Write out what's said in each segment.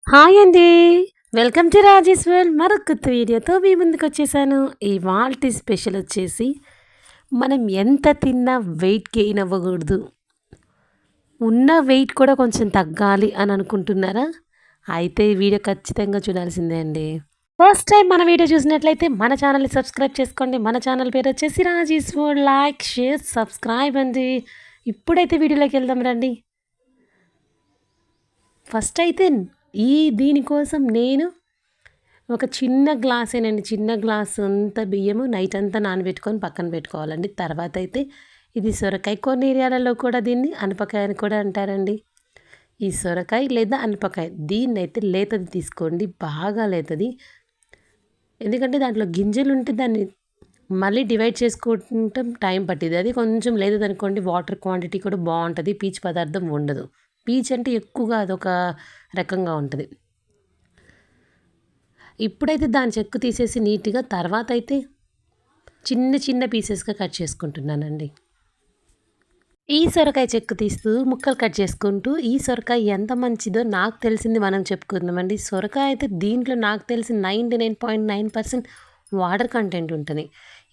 Hi అండి. Welcome to Rajesh world. మరొక కొత్త వీడియోతో మీ ముందుకొచ్చేసాను. ఇవాల్టి స్పెషల్ వచ్చేసి మనం ఎంత తిన్నా వెయిట్ గెయిన్ అవ్వకూడదు. ఉన్న వెయిట్ కూడా కొంచెం తగ్గాలి అని అనుకుంటున్నారా? అయితే ఈ వీడియో ఖచ్చితంగా చూడాల్సిందే అండి. ఫస్ట్ టైం మన వీడియో చూసినట్లయితే మన ఛానల్‌ని సబ్స్క్రైబ్ చేసుకోండి. మన ఛానల్ పేరు వచ్చేసి Rajesh world. Like, share, subscribe అండి. ఇప్పుడైతే వీడియోలోకి వెళ్దాం రండి. ఫస్ట్ అయితే ఈ దీనికోసం నేను ఒక చిన్న గ్లాసేనండి. చిన్న గ్లాస్ అంత బియ్యము నైట్ అంతా నానబెట్టుకొని పక్కన పెట్టుకోవాలండి. తర్వాత అయితే ఇది సొరకాయ. కొన్ని ఏరియాలలో కూడా దీన్ని అనపకాయ అని కూడా అంటారండి. ఈ సొరకాయ లేదా అనపకాయ దీన్నైతే లేతది తీసుకోండి. బాగా లేతది. ఎందుకంటే దాంట్లో గింజలుంటే దాన్ని మళ్ళీ డివైడ్ చేసుకోవటం టైం పట్టిద్ది. అది కొంచెం లేదనుకోండి వాటర్ క్వాంటిటీ కూడా బావుంటది. పీచు పదార్థం ఉండదు. పీచు అంటే ఎక్కువగా అదొక రకంగా ఉంటది. ఇప్పుడైతే దాని చెక్కు తీసేసి నీట్‌గా తర్వాతయితే చిన్న చిన్న పీసెస్‌గా కట్ చేసుకుంటున్నానండి. ఈ సొరకాయ చెక్కు తీస్తూ ముక్కలు కట్ చేసుకుంటూ ఈ సొరకాయ ఎంత మంచిదో నాకు తెలిసింది మనం చెప్పుకుందామండి. సొరకాయ అయితే దీంట్లో నాకు తెలిసి 99.9% వాటర్ కంటెంట్ ఉంటది.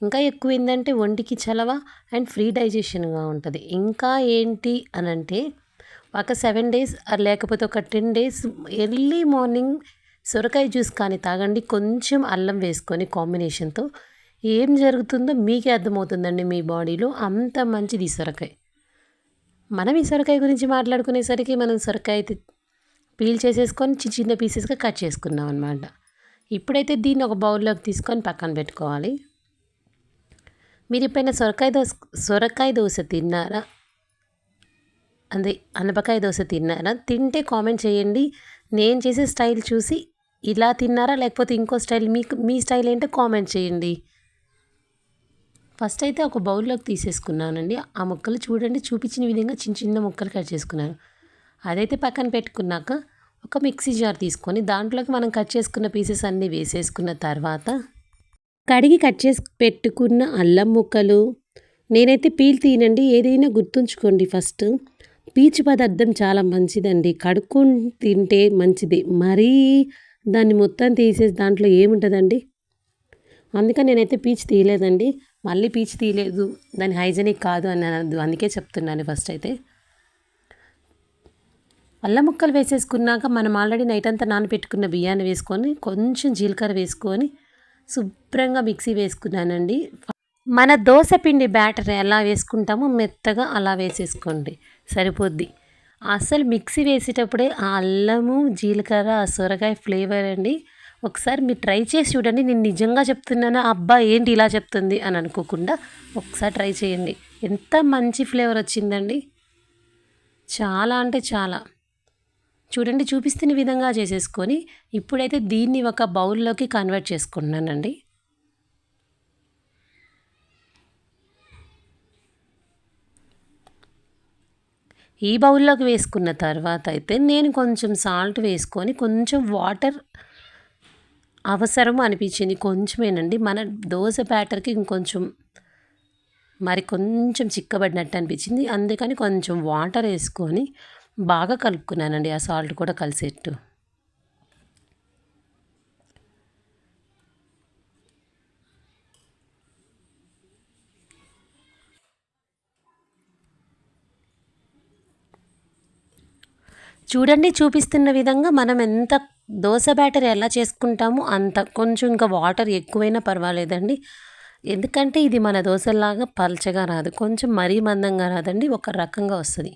ఇంకా ఎక్కువేందంటే ఒంటికి చలవ అండ్ ఫ్రీ డైజెషన్‌గా ఉంటది. ఇంకా ఏంటి అనంటే ఒక 7 డేస్ లేకపోతే ఒక 10 డేస్ ఎర్లీ మార్నింగ్ సొరకాయ జ్యూస్ కానీ తాగండి. కొంచెం అల్లం వేసుకొని కాంబినేషన్‌తో ఏం జరుగుతుందో మీకే అర్థమవుతుందండి మీ బాడీలో. అంత మంచిది ఈ సొరకాయ. మనం ఈ సొరకాయ గురించి మాట్లాడుకునేసరికి మనం సొరకాయ అయితే పీల్ చేసేసుకొని చిన్న చిన్న పీసెస్‌గా కట్ చేసుకున్నాం అనమాట. ఇప్పుడైతే దీన్ని ఒక బౌల్‌లోకి తీసుకొని పక్కన పెట్టుకోవాలి. మీరెప్పుడైనా సొరకాయ దోస తిన్నారా? అదే అనపకాయ దోస తిన్నారా? తింటే కామెంట్ చేయండి. నేను చేసే స్టైల్ చూసి ఇలా తిన్నారా? లేకపోతే ఇంకో స్టైల్ మీ స్టైల్ ఏంటో కామెంట్ చేయండి. ఫస్ట్ అయితే ఒక బౌల్‌లోకి తీసేసుకున్నానండి. ఆ ముక్కలు చూడండి చూపించిన విధంగా చిన్న చిన్న ముక్కలు కట్ చేసుకున్నాను. అదైతే పక్కన పెట్టుకున్నాక ఒక మిక్సీ జార్ తీసుకొని దాంట్లోకి మనం కట్ చేసుకున్న పీసెస్ అన్నీ వేసేసుకున్న తర్వాత కడిగి కట్ చేసి పెట్టుకున్న అల్లం ముక్కలు నేనైతే పీల్ తీయనండి. ఏదైనా గుర్తుంచుకోండి ఫస్ట్. పీచు పదార్థం చాలా మంచిదండి. కడుక్కొని తింటే మంచిది. మరీ దాన్ని మొత్తం తీసేసి దాంట్లో ఏముంటదండి? అందుకని నేనైతే పీచు తీయలేదండి. మళ్ళీ పీచు తీయలేదు. దాని హైజెనిక్ కాదు అని అనొద్దు. అందుకే చెప్తున్నాను ఫస్ట్ అయితే. అల్లం ముక్కలు వేసేసుకున్నాక మనం ఆల్రెడీ నైట్ అంతా నానబెట్టుకున్న బియ్యాన్ని వేసుకొని కొంచెం జీలకర్ర వేసుకొని శుభ్రంగా మిక్సీ వేసుకున్నానండి. మన దోస పిండి బ్యాటర్ ఎలా వేసుకుంటామో మెత్తగా అలా వేసేసుకోండి సరిపోద్ది. అసలు మిక్సీ వేసేటప్పుడే ఆ అల్లము, జీలకర్ర, ఆ సొరకాయ ఫ్లేవర్ అండి. ఒకసారి మీరు ట్రై చేసి చూడండి. నేను నిజంగా చెప్తున్నాను. అబ్బా! ఏంటి ఇలా చెప్తుంది అని అనుకోకుండా ఒకసారి ట్రై చేయండి. ఎంత మంచి ఫ్లేవర్ వచ్చిందండి. చాలా అంటే చాలా. చూడండి చూపిస్తున్న విధంగా చేసేసుకొని ఇప్పుడైతే దీన్ని ఒక బౌల్‌లోకి కన్వర్ట్ చేసుకుంటున్నానండి. ఈ బౌల్‌లోకి వేసుకున్న తర్వాత అయితే నేను కొంచెం సాల్ట్ వేసుకొని కొంచెం వాటర్ అవసరం అనిపించింది. కొంచెమేనండి. మన దోస బ్యాటర్‌కి ఇంకొంచెం మరి కొంచెం చిక్కబడినట్టు అనిపించింది. అందుకని కొంచెం వాటర్ వేసుకొని బాగా కలుపుకున్నానండి ఆ సాల్ట్ కూడా కలిసేట్టు. చూడండి చూపిస్తున్న విధంగా మనం ఎంత దోస బ్యాటర్ ఎలా చేసుకుంటామో అంత కొంచెం ఇంకా వాటర్ ఎక్కువైనా పర్వాలేదండి. ఎందుకంటే ఇది మన దోసల్లాగా పల్చగా రాదు. కొంచెం మరీ మందంగా రాదండి. ఒక రకంగా వస్తది.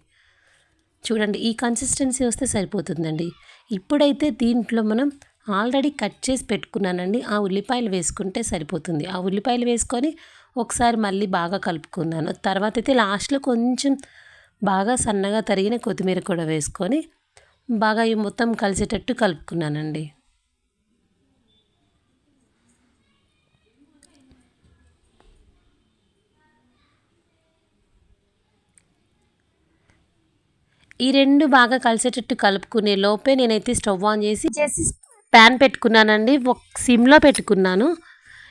చూడండి ఈ కన్సిస్టెన్సీ వస్తే సరిపోతుందండి. ఇప్పుడైతే దీంట్లో మనం ఆల్రెడీ కట్ చేసి పెట్టుకున్నానండి. ఆ ఉల్లిపాయలు వేసుకుంటే సరిపోతుంది. ఆ ఉల్లిపాయలు వేసుకొని ఒకసారి మళ్ళీ బాగా కలుపుకున్నాను. తర్వాత అయితే లాస్ట్‌లో కొంచెం బాగా సన్నగా తరిగిన కొత్తిమీర కూడా వేసుకొని బాగా ఈ మొత్తం కలిసేటట్టు కలుపుకున్నానండి. ఈ 2 బాగా కలిసేటట్టు కలుపుకునే లోపే నేనైతే స్టవ్ ఆన్ చేసి పాన్ పెట్టుకున్నానండి. సిమ్‌లో పెట్టుకున్నాను.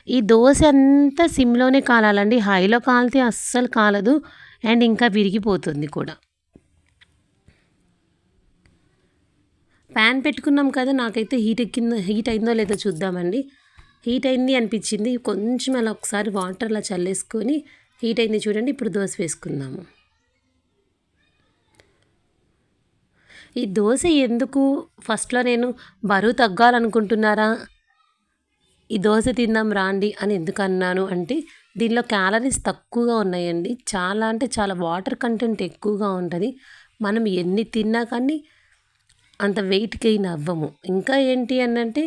ఈ దోస అంతా సిమ్‌లోనే కాలాలండి. హైలో కాలితే అస్సలు కాలదు. అండ్ ఇంకా విరిగిపోతుంది కూడా. ప్యాన్ పెట్టుకున్నాం కదా, నాకైతే హీట్ అయిందో లేదో చూద్దామండి. హీట్ అయింది అనిపించింది. కొంచెం అలా ఒకసారి వాటర్లా చల్లేసుకొని హీట్ అయింది చూడండి. ఇప్పుడు దోశ వేసుకుందాము. ఈ దోశ ఎందుకు ఫస్ట్లో నేను బరువు తగ్గాలనుకుంటున్నారా, ఈ దోశ తిందాం రాండి అని ఎందుకు అన్నాను అంటే, దీనిలో క్యాలరీస్ తక్కువగా ఉన్నాయండి. చాలా అంటే చాలా వాటర్ కంటెంట్ ఎక్కువగా ఉంటుంది. మనం ఎన్ని తిన్నా కానీ అంత వెయిట్ గెయిన్ అవ్వము. ఇంకా ఏంటి అనంటే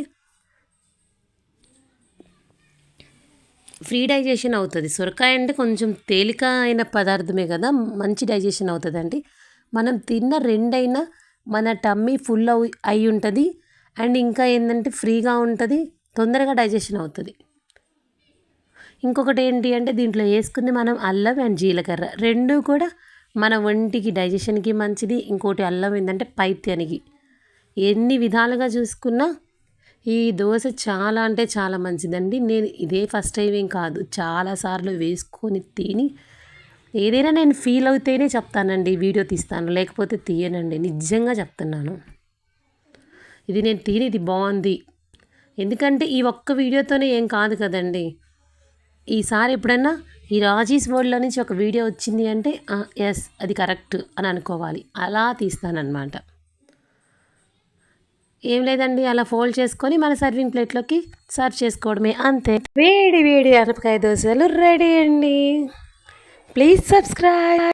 ఫ్రీ డైజెషన్ అవుతుంది. సొరకాయ అంటే కొంచెం తేలిక అయిన పదార్థమే కదా, మంచి డైజెషన్ అవుతుందండి. మనం తిన్న రెండైనా మన టమ్మీ ఫుల్ అయి ఉంటుంది. అండ్ ఇంకా ఏంటంటే ఫ్రీగా ఉంటుంది, తొందరగా డైజెషన్ అవుతుంది. ఇంకొకటి ఏంటి అంటే దీంట్లో వేసుకుంది మనం అల్లం అండ్ జీలకర్ర, రెండు కూడా మన ఒంటికి డైజెషన్కి మంచిది. ఇంకోటి అల్లం ఏంటంటే పైత్యానికి. ఎన్ని విధాలుగా చూసుకున్నా ఈ దోశ చాలా అంటే చాలా మంచిదండి. నేను ఇదే ఫస్ట్ టైం ఏం కాదు, చాలాసార్లు వేసుకొని తిని ఏదైనా నేను ఫీల్ అవుతేనే చెప్తానండి, వీడియో తీస్తాను, లేకపోతే తీయనండి. నిజంగా చెప్తున్నాను. ఇది నేను తిని ఇది బాగుంది, ఎందుకంటే ఈ ఒక్క వీడియోతోనే ఏం కాదు కదండి. ఈసారి ఎప్పుడైనా ఈ రాజీస్ వరల్డ్లో నుంచి ఒక వీడియో వచ్చింది అంటే ఎస్ అది కరెక్ట్ అని అనుకోవాలి, అలా తీస్తానన్నమాట. ఏం లేదండి, అలా ఫోల్డ్ చేసుకొని మన సర్వింగ్ ప్లేట్లోకి సర్వ్ చేసుకోవడమే, అంతే. వేడి వేడి అనపకాయ దోశలు రెడీ అండి. Please subscribe.